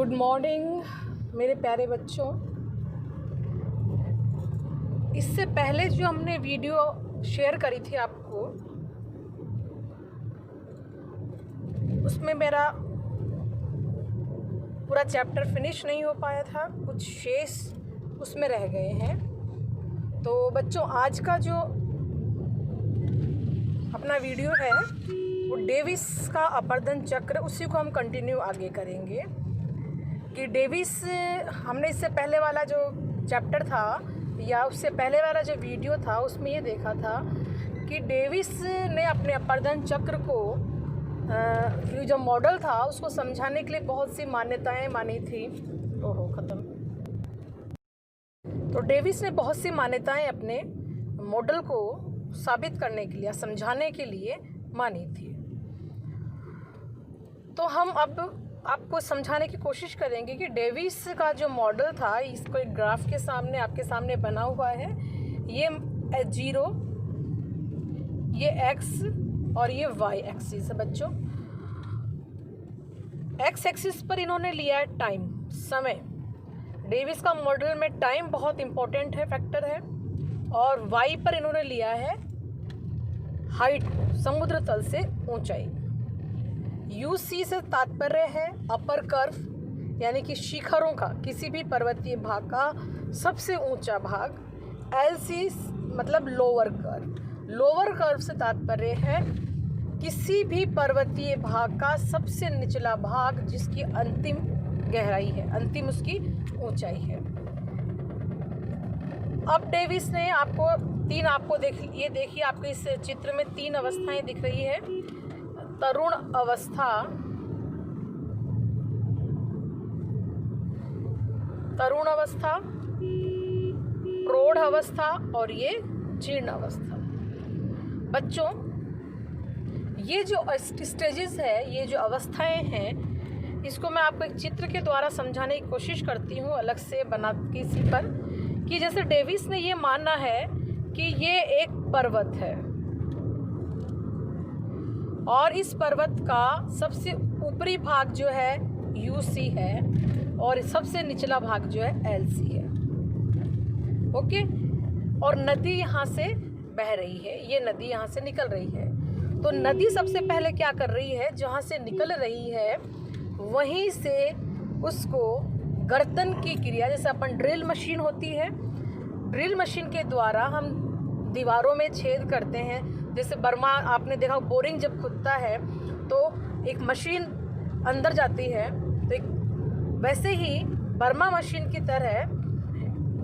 Good morning मेरे प्यारे बच्चों। इससे पहले जो हमने वीडियो शेयर करी थी आपको, उसमें मेरा पूरा चैप्टर फिनिश नहीं हो पाया था, कुछ शेष उसमें रह गए हैं। तो बच्चों, आज का जो अपना वीडियो है वो डेविस का अपर्दन चक्र, उसी को हम कंटिन्यू आगे करेंगे। कि डेविस, हमने इससे पहले वाला जो चैप्टर था या उससे पहले वाला जो वीडियो था उसमें ये देखा था कि डेविस ने अपने अपर्दन चक्र को जो मॉडल था उसको समझाने के लिए बहुत सी मान्यताएं मानी थी। ओहो, ख़त्म। तो डेविस ने बहुत सी मान्यताएं अपने मॉडल को साबित करने के लिए, समझाने के लिए मानी थी। तो हम अब आपको समझाने की कोशिश करेंगे कि डेविस का जो मॉडल था, इसको एक ग्राफ के सामने आपके सामने बना हुआ है। ये 0, ये x और ये y एक्सिस है बच्चों। x एक्सिस पर इन्होंने लिया है टाइम, समय। डेविस का मॉडल में टाइम बहुत इंपॉर्टेंट है, फैक्टर है। और y पर इन्होंने लिया है हाइट, समुद्र तल से ऊंचाई। UC से तात्पर्य है अपर कर्व, यानी कि शिखरों का, किसी भी पर्वतीय भाग का सबसे ऊंचा भाग। LC मतलब लोअर कर्व। लोअर कर्व से तात्पर्य है किसी भी पर्वतीय भाग का सबसे निचला भाग जिसकी अंतिम गहराई है, अंतिम उसकी ऊंचाई है। अब डेविस ने आपको ये देखिए, आपको इस चित्र में 3 अवस्थाएं दिख रही है। तरुण अवस्था, प्रौढ़ अवस्था और ये जीर्ण अवस्था। बच्चों, ये जो स्टेजेस है, ये जो अवस्थाएं हैं, इसको मैं आपको एक चित्र के द्वारा समझाने की कोशिश करती हूँ, अलग से बना किसी पर। कि जैसे डेविस ने ये माना है कि ये एक पर्वत है और इस पर्वत का सबसे ऊपरी भाग जो है UC है और सबसे निचला भाग जो है LC है। ओके। और नदी यहाँ से बह रही है, ये नदी यहाँ से निकल रही है। तो नदी सबसे पहले क्या कर रही है, जहाँ से निकल रही है वहीं से उसको गर्तन की क्रिया, जैसे अपन ड्रिल मशीन होती है, ड्रिल मशीन के द्वारा हम दीवारों में छेद करते हैं। जैसे बर्मा आपने देखा, बोरिंग जब खुदता है तो एक मशीन अंदर जाती है, तो एक वैसे ही बर्मा मशीन की तरह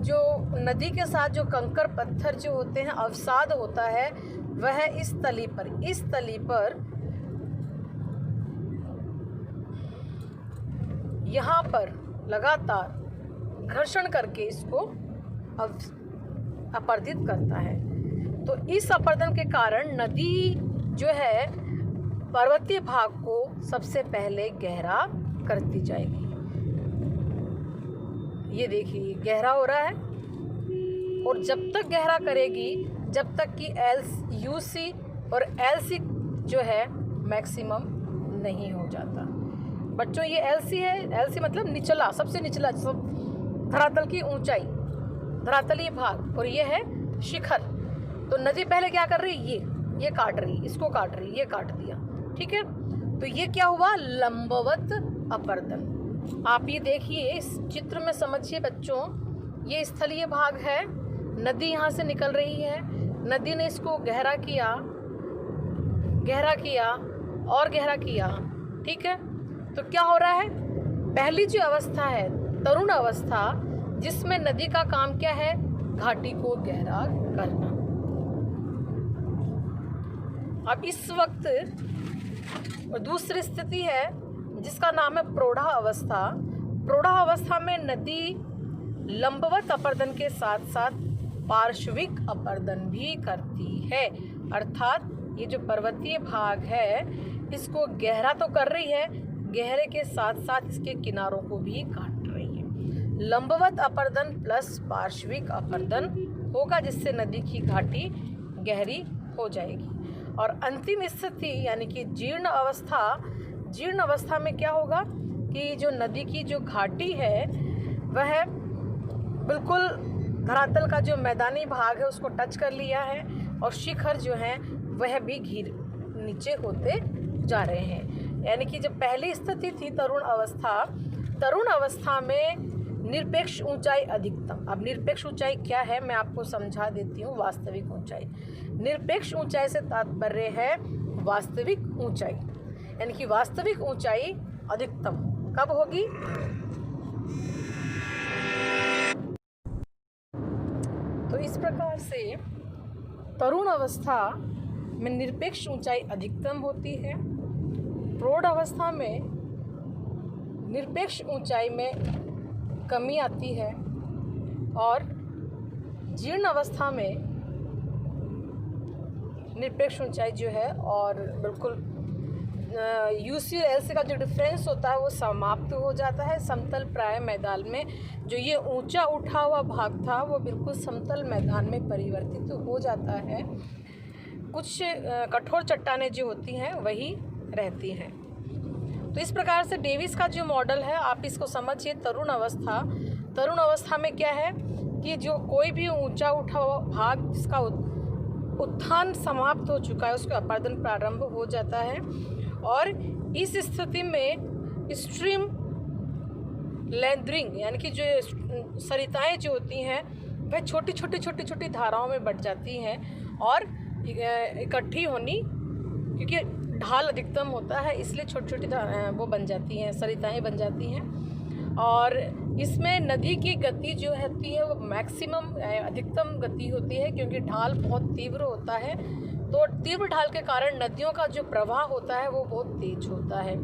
जो नदी के साथ जो कंकर पत्थर जो होते हैं, अवसाद होता है, वह इस तली पर यहाँ पर लगातार घर्षण करके इसको अपर्दित करता है। तो इस अपर्दन के कारण नदी जो है पर्वतीय भाग को सबसे पहले गहरा करती जाएगी। ये देखिए, गहरा हो रहा है और जब तक गहरा करेगी जब तक कि UC और LC जो है मैक्सिमम नहीं हो जाता। बच्चों, ये LC है, LC मतलब निचला, सबसे निचला, धरातल की ऊंचाई, धरातलीय भाग, और ये है शिखर। तो नदी पहले क्या कर रही है, ये काट रही, इसको काट रही, ये काट दिया, ठीक है। तो ये क्या हुआ, लंबवत अपर्दन। आप ये देखिए, इस चित्र में समझिए बच्चों, ये स्थलीय भाग है, नदी यहाँ से निकल रही है, नदी ने इसको गहरा किया और गहरा किया, ठीक है। तो क्या हो रहा है, पहली जो अवस्था है तरुण अवस्था, जिसमें नदी का काम क्या है, घाटी को गहरा करना। अब इस वक्त दूसरी स्थिति है जिसका नाम है प्रौढ़ा अवस्था। प्रौढ़ा अवस्था में नदी लंबवत अपर्दन के साथ साथ पार्श्विक अपर्दन भी करती है, अर्थात ये जो पर्वतीय भाग है इसको गहरा तो कर रही है, गहरे के साथ साथ इसके किनारों को भी काट रही है। लंबवत अपर्दन प्लस पार्श्विक अपर्दन होगा, जिससे नदी की घाटी गहरी हो जाएगी। और अंतिम स्थिति यानी कि जीर्ण अवस्था में क्या होगा, कि जो नदी की जो घाटी है वह बिल्कुल धरातल का जो मैदानी भाग है उसको टच कर लिया है और शिखर जो हैं वह भी नीचे होते जा रहे हैं। यानी कि जब पहली स्थिति थी तरुण अवस्था में निरपेक्ष ऊंचाई अधिकतम। अब निरपेक्ष ऊंचाई क्या है मैं आपको समझा देती हूँ। वास्तविक ऊंचाई, निरपेक्ष ऊंचाई से तात्पर्य है वास्तविक ऊंचाई, यानी कि वास्तविक ऊंचाई अधिकतम कब होगी? तो इस प्रकार से तरुण अवस्था में निरपेक्ष ऊंचाई अधिकतम होती है, प्रौढ़ अवस्था में निरपेक्ष ऊंचाई में कमी आती है और जीर्ण अवस्था में निरपेक्ष ऊंचाई जो है और बिल्कुल यूसी और एलसी का जो डिफरेंस होता है वो समाप्त हो जाता है। समतल प्राय मैदान में जो ये ऊंचा उठा हुआ भाग था वो बिल्कुल समतल मैदान में परिवर्तित हो जाता है। कुछ कठोर चट्टानें जो होती हैं वही रहती हैं। तो इस प्रकार से डेविस का जो मॉडल है आप इसको समझिए। तरुण अवस्था में क्या है कि जो कोई भी ऊंचा उठा हुआ भाग जिसका उत्थान समाप्त हो चुका है उसका अपर्दन प्रारंभ हो जाता है और इस स्थिति में स्ट्रीम लेंथरिंग यानी कि जो सरिताएं जो होती हैं वह छोटी धाराओं में बट जाती हैं और इकट्ठी होनी, क्योंकि ढाल अधिकतम होता है इसलिए छोटी वो बन जाती हैं, सरिताएं बन जाती हैं। और इसमें नदी की गति जो होती है वो मैक्सिमम अधिकतम गति होती है क्योंकि ढाल बहुत तीव्र होता है। तो तीव्र ढाल के कारण नदियों का जो प्रवाह होता है वो बहुत तेज होता है।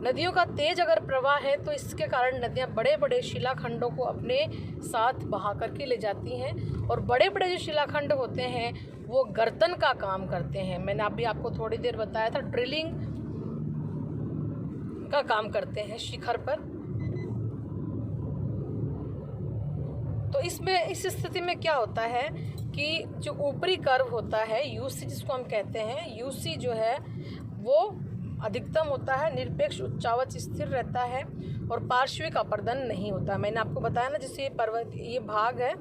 नदियों का तेज अगर प्रवाह है तो इसके कारण नदियाँ बड़े बड़े शिलाखंडों को अपने साथ बहा करके ले जाती हैं और बड़े बड़े जो शिलाखंड होते हैं वो गर्तन का काम करते हैं। मैंने अभी आपको थोड़ी देर बताया था, ड्रिलिंग का काम करते हैं शिखर पर। तो इसमें इस स्थिति में क्या होता है कि जो ऊपरी कर्व होता है यूसी जिसको हम कहते हैं, यूसी जो है वो अधिकतम होता है, निरपेक्ष उच्चावच स्थिर रहता है और पार्श्विक अपर्दन नहीं होता। मैंने आपको बताया ना, जैसे ये भाग है,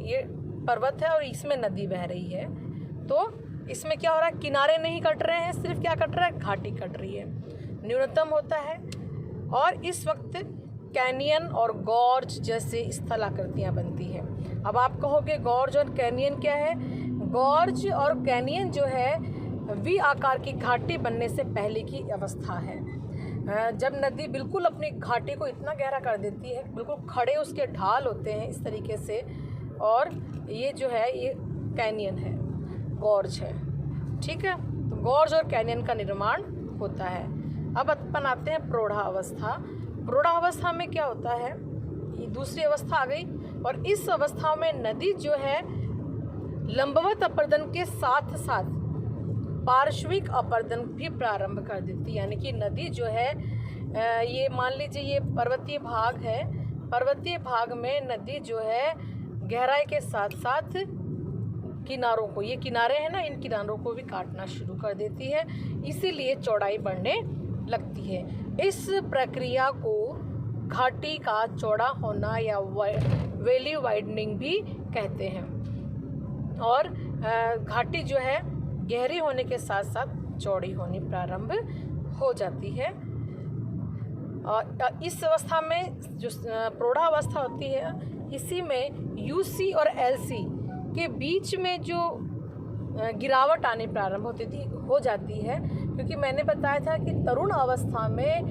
ये पर्वत है और इसमें नदी बह रही है। तो इसमें क्या हो रहा है, किनारे नहीं कट रहे हैं, सिर्फ क्या कट रहा है, घाटी कट रही है, न्यूनतम होता है। और इस वक्त कैनियन और गॉर्ज जैसे स्थलाकृतियाँ बनती हैं। अब आप कहोगे गॉर्ज और कैनियन क्या है? गॉर्ज और कैनियन जो है वी आकार की घाटी बनने से पहले की अवस्था है। जब नदी बिल्कुल अपनी घाटी को इतना गहरा कर देती है, बिल्कुल खड़े उसके ढाल होते हैं इस तरीके से, और ये जो है ये कैनियन है, गॉर्ज है, ठीक है। तो गॉर्ज और कैनियन का निर्माण होता है। अब अपन आते हैं प्रौढ़ावस्था। प्रौढ़ावस्था में क्या होता है, ये दूसरी अवस्था आ गई और इस अवस्था में नदी जो है लंबवत अपर्दन के साथ साथ पार्श्विक अपर्दन भी प्रारंभ कर देती है। यानी कि नदी जो है ये मान लीजिए ये पर्वतीय भाग है, पर्वतीय भाग में नदी जो है गहराई के साथ साथ किनारों को, ये किनारे हैं ना, इन किनारों को भी काटना शुरू कर देती है, इसीलिए चौड़ाई बढ़ने लगती है। इस प्रक्रिया को घाटी का चौड़ा होना या वैली वाइडनिंग भी कहते हैं। और घाटी जो है गहरी होने के साथ साथ चौड़ी होनी प्रारंभ हो जाती है। और इस अवस्था में जो प्रौढ़ावस्था होती है, इसी में यूसी और एलसी के बीच में जो गिरावट आनी प्रारंभ हो जाती है, क्योंकि मैंने बताया था कि तरुण अवस्था में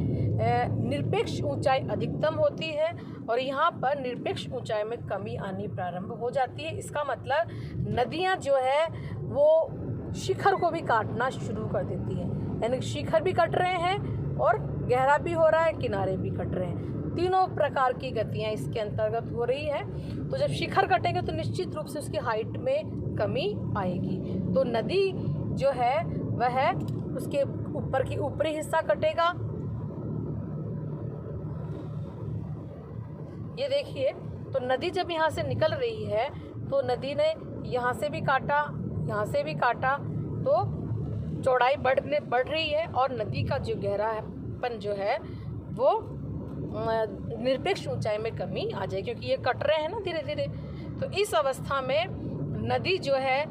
निरपेक्ष ऊंचाई अधिकतम होती है और यहाँ पर निरपेक्ष ऊंचाई में कमी आनी प्रारंभ हो जाती है। इसका मतलब नदियाँ जो है वो शिखर को भी काटना शुरू कर देती हैं, यानी शिखर भी कट रहे हैं और गहरा भी हो रहा है, किनारे भी कट रहे हैं। तीनों प्रकार की गतियाँ इसके अंतर्गत हो रही है। तो जब शिखर कटेंगे तो निश्चित रूप से उसकी हाइट में कमी आएगी। तो नदी जो है वह उसके ऊपर की ऊपरी हिस्सा कटेगा। ये देखिए, तो नदी जब यहाँ से निकल रही है तो नदी ने यहाँ से भी काटा, यहाँ से भी काटा, तो चौड़ाई बढ़ रही है और नदी का जो गहरापन जो है वो निरपेक्ष ऊंचाई में कमी आ जाए, क्योंकि ये कट रहे हैं ना धीरे धीरे। तो इस अवस्था में नदी जो है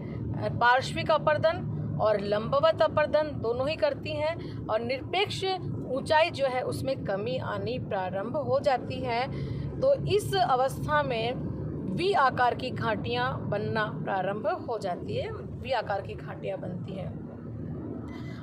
पार्श्विक अपर्दन और लंबवत अपर्दन दोनों ही करती हैं और निरपेक्ष ऊंचाई जो है उसमें कमी आनी प्रारंभ हो जाती है। तो इस अवस्था में वी आकार की घाटियाँ बनना प्रारंभ हो जाती है, वी आकार की घाटियाँ बनती हैं।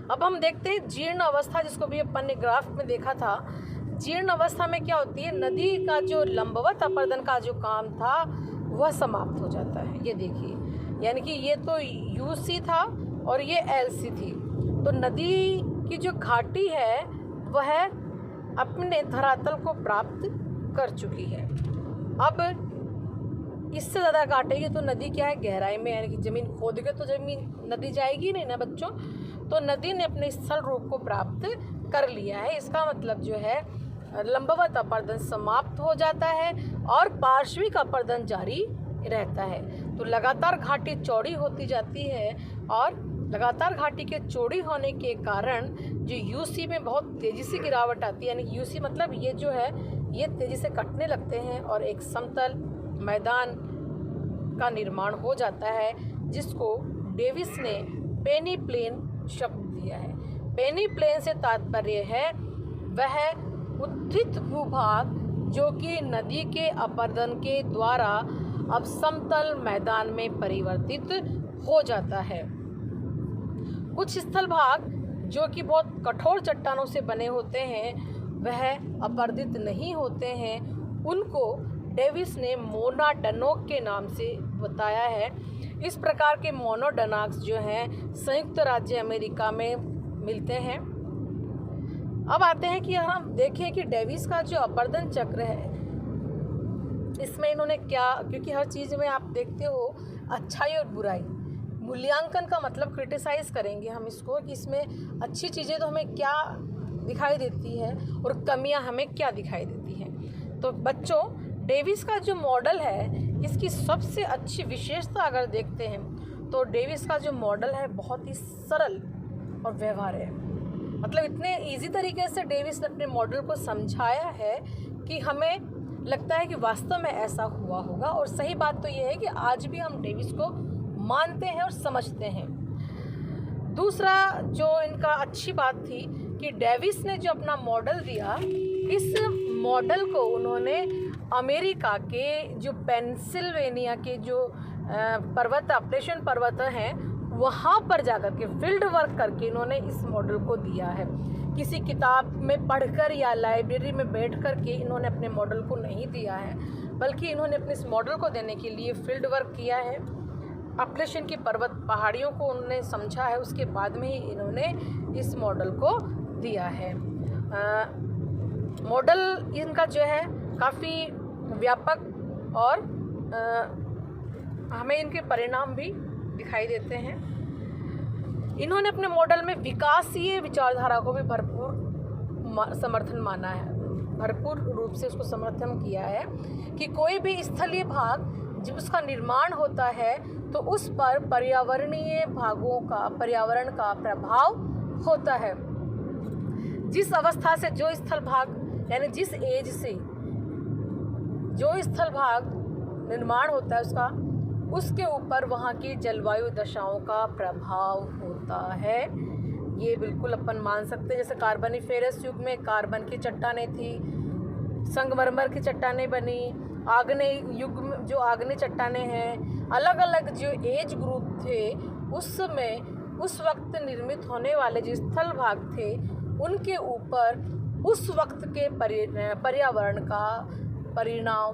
अब हम देखते हैं जीर्ण अवस्था, जिसको भी अपन ने ग्राफ में देखा था। जीर्ण अवस्था में क्या होती है, नदी का जो लंबवत अपर्दन का जो काम था वह समाप्त हो जाता है। ये देखिए, यानी कि ये तो यूसी था और ये एलसी थी। तो नदी की जो घाटी है वह अपने धरातल को प्राप्त कर चुकी है। अब इससे ज़्यादा काटेगी तो नदी क्या है, गहराई में, यानी कि ज़मीन खोद के तो नदी जाएगी नहीं ना बच्चों। तो नदी ने अपने स्थल रूप को प्राप्त कर लिया है। इसका मतलब जो है लंबवत अपर्दन समाप्त हो जाता है और पार्श्विक अपर्दन जारी रहता है। तो लगातार घाटी चौड़ी होती जाती है और लगातार घाटी के चौड़ी होने के कारण जो यूसी में बहुत तेज़ी से गिरावट आती है, यानी यूसी मतलब ये जो है ये तेज़ी से कटने लगते हैं और एक समतल मैदान का निर्माण हो जाता है, जिसको डेविस ने पेनी प्लेन शब्द दिया है। पेनी प्लेन से तात्पर्य है वह उत्थित भूभाग जो कि नदी के अपर्दन के द्वारा अब समतल मैदान में परिवर्तित हो जाता है। कुछ स्थल भाग जो कि बहुत कठोर चट्टानों से बने होते हैं वह अपर्दित नहीं होते हैं, उनको डेविस ने मोनाडनोक के नाम से बताया है। इस प्रकार के मोनोडनाक्स जो हैं संयुक्त राज्य अमेरिका में मिलते हैं। अब आते हैं कि हम देखें कि डेविस का जो अपर्दन चक्र है इसमें इन्होंने क्या, क्योंकि हर चीज़ में आप देखते हो अच्छाई और बुराई, मूल्यांकन का मतलब क्रिटिसाइज़ करेंगे हम इसको कि इसमें अच्छी चीज़ें तो हमें क्या दिखाई देती है और कमियां हमें क्या दिखाई देती हैं। तो बच्चों, डेविस का जो मॉडल है इसकी सबसे अच्छी विशेषता अगर देखते हैं तो डेविस का जो मॉडल है बहुत ही सरल और व्यवहार्य है। मतलब इतने इजी तरीके से डेविस ने अपने मॉडल को समझाया है कि हमें लगता है कि वास्तव में ऐसा हुआ होगा। और सही बात तो ये है कि आज भी हम डेविस को मानते हैं और समझते हैं। दूसरा जो इनका अच्छी बात थी कि डेविस ने जो अपना मॉडल दिया, इस मॉडल को उन्होंने अमेरिका के जो पेंसिल्वेनिया के जो पर्वत, अपलेशन पर्वत हैं, वहाँ पर जाकर के फील्ड वर्क करके इन्होंने इस मॉडल को दिया है। किसी किताब में पढ़कर या लाइब्रेरी में बैठ कर के इन्होंने अपने मॉडल को नहीं दिया है, बल्कि इन्होंने अपने इस मॉडल को देने के लिए फील्ड वर्क किया है। अपलेशन की पर्वत पहाड़ियों को उन्होंने समझा है, उसके बाद में ही इन्होंने इस मॉडल को दिया है। मॉडल इनका जो है काफ़ी व्यापक और हमें इनके परिणाम भी दिखाई देते हैं। इन्होंने अपने मॉडल में विकासीय विचारधारा को भी भरपूर समर्थन माना है, भरपूर रूप से उसको समर्थन किया है कि कोई भी स्थलीय भाग जब उसका निर्माण होता है तो उस पर पर्यावरण का प्रभाव होता है। जिस अवस्था से जो स्थल भाग, यानी जिस एज से जो स्थल भाग निर्माण होता है उसके ऊपर वहाँ की जलवायु दशाओं का प्रभाव होता है। ये बिल्कुल अपन मान सकते हैं। जैसे कार्बनिफेरस युग में कार्बन की चट्टानें थी, संगमरमर की चट्टानें बनी, आग्नेय युग में जो आग्नेय चट्टानें हैं, अलग अलग जो एज ग्रुप थे उसमें उस वक्त निर्मित होने वाले जो स्थल भाग थे उनके ऊपर उस वक्त के पर्यावरण का परिणाम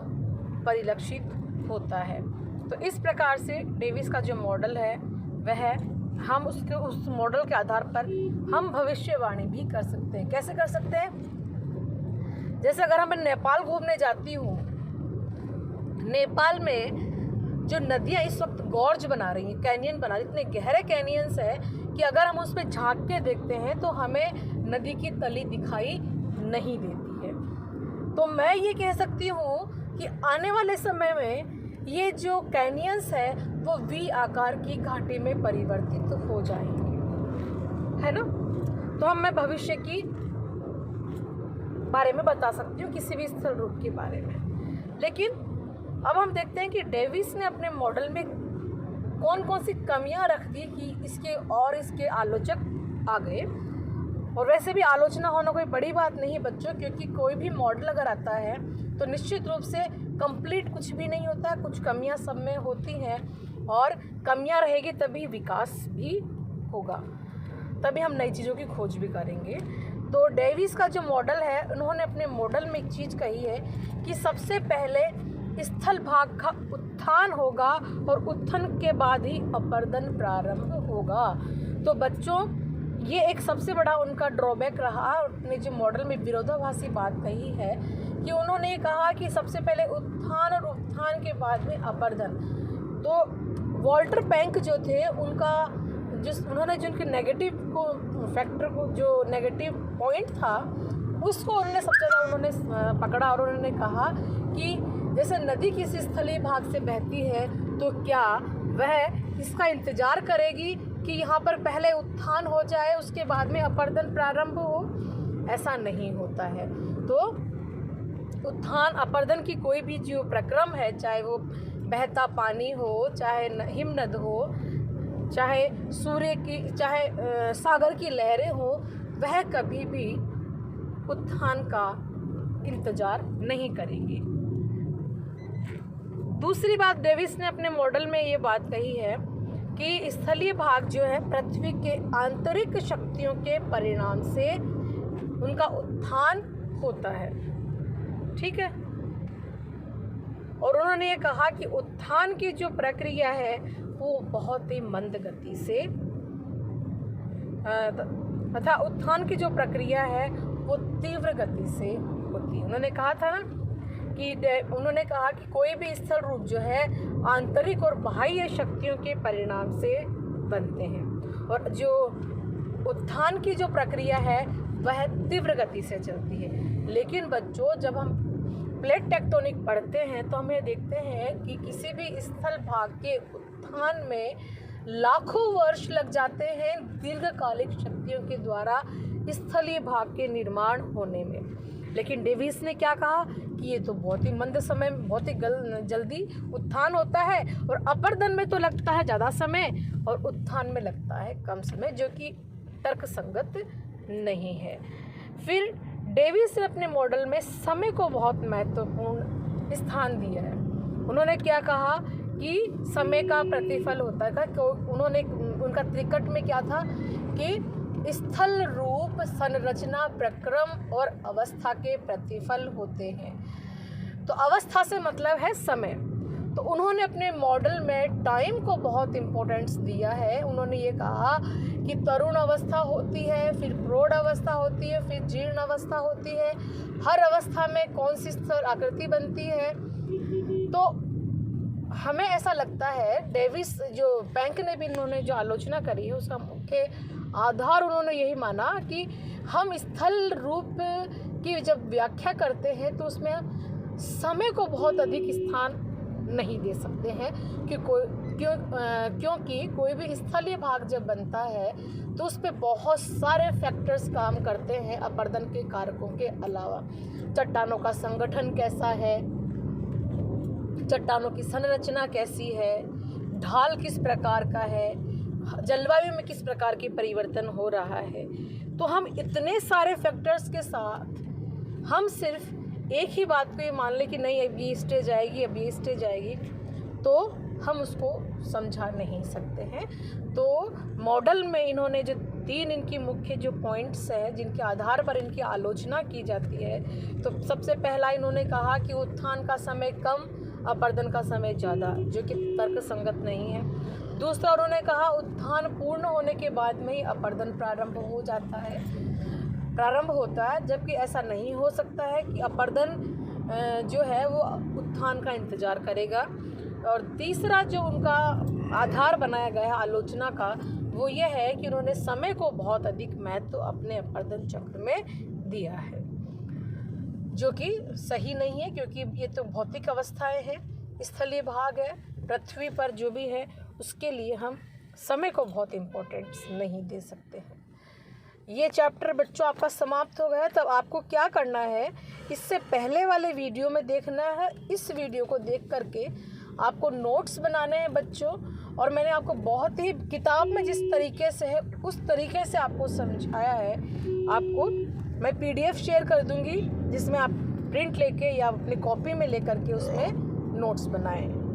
परिलक्षित होता है। तो इस प्रकार से डेविस का जो मॉडल है वह हम उस मॉडल के आधार पर हम भविष्यवाणी भी कर सकते हैं। कैसे कर सकते हैं? जैसे अगर मैं नेपाल घूमने जाती हूँ, नेपाल में जो नदियाँ इस वक्त गॉर्ज बना रही हैं, कैनियन बना रही, इतने गहरे कैनियंस है कि अगर हम उस पर झांक के देखते हैं तो हमें नदी की तली दिखाई नहीं देती है। तो मैं ये कह सकती हूँ कि आने वाले समय में ये जो कैनियंस है वो वी आकार की घाटी में परिवर्तित हो जाएंगे। है ना। तो मैं भविष्य की बारे में बता सकती हूँ, किसी भी स्थल रूप के बारे में। लेकिन अब हम देखते हैं कि डेविस ने अपने मॉडल में कौन कौन सी कमियां रख दी कि इसके आलोचक आ गए। और वैसे भी आलोचना होना कोई बड़ी बात नहीं बच्चों, क्योंकि कोई भी मॉडल अगर आता है तो निश्चित रूप से कंप्लीट कुछ भी नहीं होता, कुछ कमियां सब में होती हैं, और कमियां रहेगी तभी विकास भी होगा, तभी हम नई चीज़ों की खोज भी करेंगे। तो डेविस का जो मॉडल है, उन्होंने अपने मॉडल में एक चीज़ कही है कि सबसे पहले स्थल भाग का उत्थान होगा और उत्थान के बाद ही अपर्दन प्रारंभ होगा। तो बच्चों, ये एक सबसे बड़ा उनका ड्रॉबैक रहा। उन्होंने जो मॉडल में विरोधाभासी बात कही है कि उन्होंने कहा कि सबसे पहले उत्थान और उत्थान के बाद में अपर्दन। तो वॉल्टर पैंक जो थे, उन्होंने जो उनके नेगेटिव को फैक्टर को, जो नेगेटिव पॉइंट था, उसको उन्होंने सबसे ज़्यादा पकड़ा और उन्होंने कहा कि जैसे नदी किसी स्थलीय भाग से बहती है तो क्या वह इसका इंतज़ार करेगी कि यहाँ पर पहले उत्थान हो जाए उसके बाद में अपर्दन प्रारंभ हो? ऐसा नहीं होता है। तो उत्थान अपर्दन की कोई भी जो प्रक्रम है, चाहे वो बहता पानी हो, चाहे हिमनद हो, चाहे सागर की लहरें हो, वह कभी भी उत्थान का इंतज़ार नहीं करेंगे। दूसरी बात, डेविस ने अपने मॉडल में ये बात कही है कि स्थलीय भाग जो है पृथ्वी के आंतरिक शक्तियों के परिणाम से उनका उत्थान होता है। ठीक है। और उन्होंने ये कहा कि उत्थान की जो प्रक्रिया है वो बहुत ही मंद गति से तथा उत्थान की जो प्रक्रिया है वो तीव्र गति से होती है। उन्होंने कहा कि कोई भी स्थल रूप जो है आंतरिक और बाह्य शक्तियों के परिणाम से बनते हैं, और जो उत्थान की जो प्रक्रिया है वह तीव्र गति से चलती है। लेकिन बच्चों, जब हम प्लेट टेक्टोनिक पढ़ते हैं तो हमें देखते हैं कि किसी भी स्थल भाग के उत्थान में लाखों वर्ष लग जाते हैं दीर्घकालिक शक्तियों के द्वारा स्थलीय भाग के निर्माण होने में। लेकिन डेविस ने क्या कहा कि ये तो बहुत ही मंद समय में बहुत ही जल्दी उत्थान होता है, और अपर्दन में तो लगता है ज़्यादा समय और उत्थान में लगता है कम समय, जो कि तर्कसंगत नहीं है। फिर डेविस ने अपने मॉडल में समय को बहुत महत्वपूर्ण स्थान दिया है। उन्होंने क्या कहा कि समय का प्रतिफल होता है। उनका त्रिकट में क्या था कि स्थल रूप, संरचना, प्रक्रम और अवस्था के प्रतिफल होते हैं। तो अवस्था से मतलब है समय। तो उन्होंने अपने मॉडल में टाइम को बहुत इम्पोर्टेंस दिया है। उन्होंने ये कहा कि तरुण अवस्था होती है, फिर प्रौढ़ अवस्था होती है, फिर जीर्ण अवस्था होती है। हर अवस्था में कौन सी आकृति बनती है। तो हमें ऐसा लगता है, डेविस जो पैंक ने भी इन्होंने जो आलोचना करी है उसका मुख्य आधार उन्होंने यही माना कि हम स्थल रूप की जब व्याख्या करते हैं तो उसमें समय को बहुत अधिक स्थान नहीं दे सकते हैं, क्योंकि कोई भी स्थलीय भाग जब बनता है तो उस पर बहुत सारे फैक्टर्स काम करते हैं अपर्दन के कारकों के अलावा। चट्टानों का संगठन कैसा है, चट्टानों की संरचना कैसी है, ढाल किस प्रकार का है, जलवायु में किस प्रकार की परिवर्तन हो रहा है। तो हम इतने सारे फैक्टर्स के साथ हम सिर्फ एक ही बात को ये मान लें कि नहीं अब ये स्टेज आएगी, अब ये स्टेज आएगी, तो हम उसको समझा नहीं सकते हैं। तो मॉडल में इन्होंने जो 3 इनकी मुख्य जो पॉइंट्स हैं जिनके आधार पर इनकी आलोचना की जाती है, तो सबसे पहला इन्होंने कहा कि उत्थान का समय कम, अपर्दन का समय ज़्यादा, जो कि तर्कसंगत नहीं है। दूसरा उन्होंने कहा उत्थान पूर्ण होने के बाद में ही अपर्दन प्रारंभ होता है, जबकि ऐसा नहीं हो सकता है कि अपर्दन जो है वो उत्थान का इंतज़ार करेगा। और तीसरा जो उनका आधार बनाया गया है आलोचना का, वो ये है कि उन्होंने समय को बहुत अधिक महत्व अपने अपर्दन चक्र में दिया है, जो कि सही नहीं है, क्योंकि ये तो भौतिक अवस्थाएं हैं, स्थलीय भाग है, पृथ्वी पर जो भी है उसके लिए हम समय को बहुत इम्पोर्टेंस नहीं दे सकते हैं। ये चैप्टर बच्चों आपका समाप्त हो गया है। तब आपको क्या करना है, इससे पहले वाले वीडियो में देखना है, इस वीडियो को देख करके आपको नोट्स बनाने हैं बच्चों। और मैंने आपको बहुत ही किताब में जिस तरीके से है उस तरीके से आपको समझाया है। आपको मैं PDF शेयर कर दूंगी, जिसमें आप प्रिंट लेके या अपनी कॉपी में लेकर के उसमें नोट्स बनाएं।